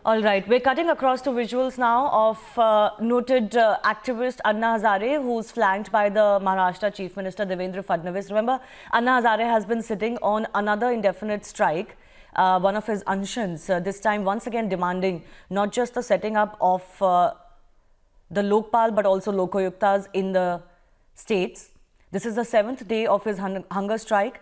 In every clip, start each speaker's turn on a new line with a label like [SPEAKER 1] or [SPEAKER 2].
[SPEAKER 1] All right, we're cutting across to visuals now of noted activist Anna Hazare, who's flanked by the Maharashtra Chief Minister Devendra Fadnavis. Remember, Anna Hazare has been sitting on another indefinite strike, one of his anshans, this time once again demanding not just the setting up of the Lokpal but also Lokoyuktas in the states. This is the 7th day of his hunger strike.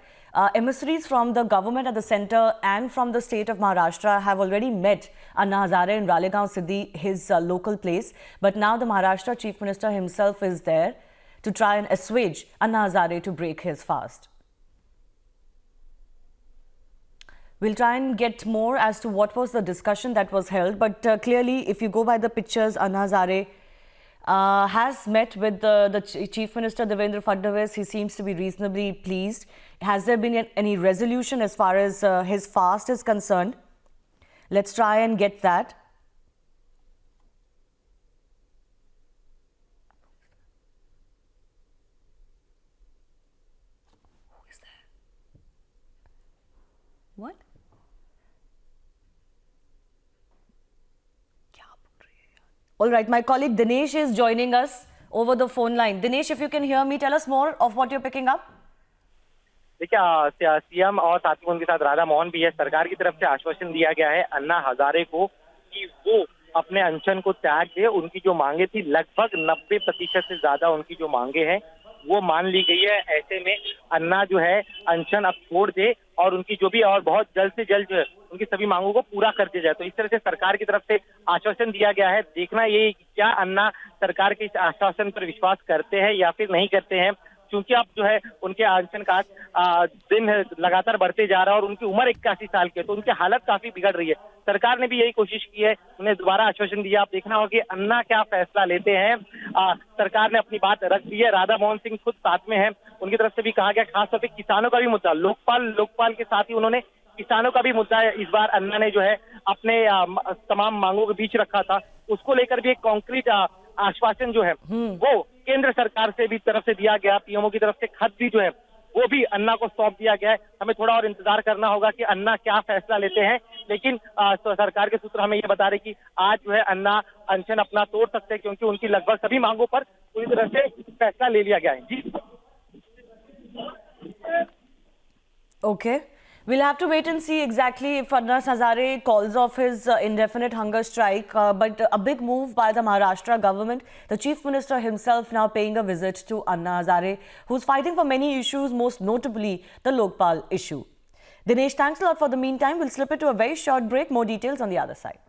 [SPEAKER 1] Emissaries from the government at the centre and from the state of Maharashtra have already met Anna Hazare in Ralegaon Siddhi, his local place. But now the Maharashtra Chief Minister himself is there to try and assuage Anna Hazare to break his fast. We'll try and get more as to what was the discussion that was held. But clearly, if you go by the pictures, Anna Hazare has met with the Chief Minister Devendra Fadnavis. He seems to be reasonably pleased. Has there been any resolution as far as his fast is concerned? Let's try and get that. Who is that? What? All right, my colleague Dinesh is joining us over the phone line. Dinesh, if you can hear me, tell us more of what you're picking up.
[SPEAKER 2] देखिए, CM और साथ ही उनके साथ राधा मोहन भी है। सरकार की तरफ से आश्वासन दिया गया है अन्ना हजारे को कि वो अपने अनशन को त्याग दे। उनकी जो मांगे थी लगभग 90% से ज्यादा उनकी जो मांगे हैं वो मान ली गई है। ऐसे में अन्ना जो है अनशन अब छोड़ दे और उनकी जो भी और बहुत जल्द से जल्द उनकी सभी मांगों को पूरा कर दिया जाए। तो इस तरह से सरकार की तरफ से आश्वासन दिया गया है। देखना ये क्या अन्ना सरकार के इस आश्वासन पर विश्वास करते हैं या फिर नहीं करते हैं, क्योंकि अब जो है उनके अनशन का दिन लगातार बढ़ते जा रहा है और उनकी उम्र 81 साल की है, तो उनकी हालत काफी बिगड़ रही है। सरकार ने भी यही कोशिश की है, उन्हें दोबारा आश्वासन दिया। आप देखना होगा कि अन्ना क्या फैसला लेते हैं। सरकार ने अपनी बात रख दी है। राधा मोहन सिंह खुद साथ में है, उनकी तरफ से भी कहा गया, खासतौर पर किसानों का भी मुद्दा, लोकपाल के साथ ही उन्होंने किसानों का भी मुद्दा इस बार अन्ना ने जो है अपने तमाम मांगों के बीच रखा था। उसको लेकर भी एक कॉन्क्रीट आश्वासन जो है वो केंद्र सरकार से भी तरफ से दिया गया। पीएमओ की तरफ से खत भी जो है वो भी अन्ना को सौंप दिया गया है। हमें थोड़ा और इंतजार करना होगा कि अन्ना क्या फैसला लेते हैं, लेकिन सरकार के सूत्र हमें ये बता रहे कि आज जो है अन्ना अनशन अपना तोड़ सकते हैं, क्योंकि उनकी लगभग सभी मांगों पर पूरी तरह से फैसला ले लिया गया है। जी
[SPEAKER 1] Okay. We'll have to wait and see exactly if Anna Hazare calls off his indefinite hunger strike. But a big move by the Maharashtra government. The Chief Minister himself now paying a visit to Anna Hazare, who's fighting for many issues, most notably the Lokpal issue. Dinesh, thanks a lot for the meantime. We'll slip it to a very short break. More details on the other side.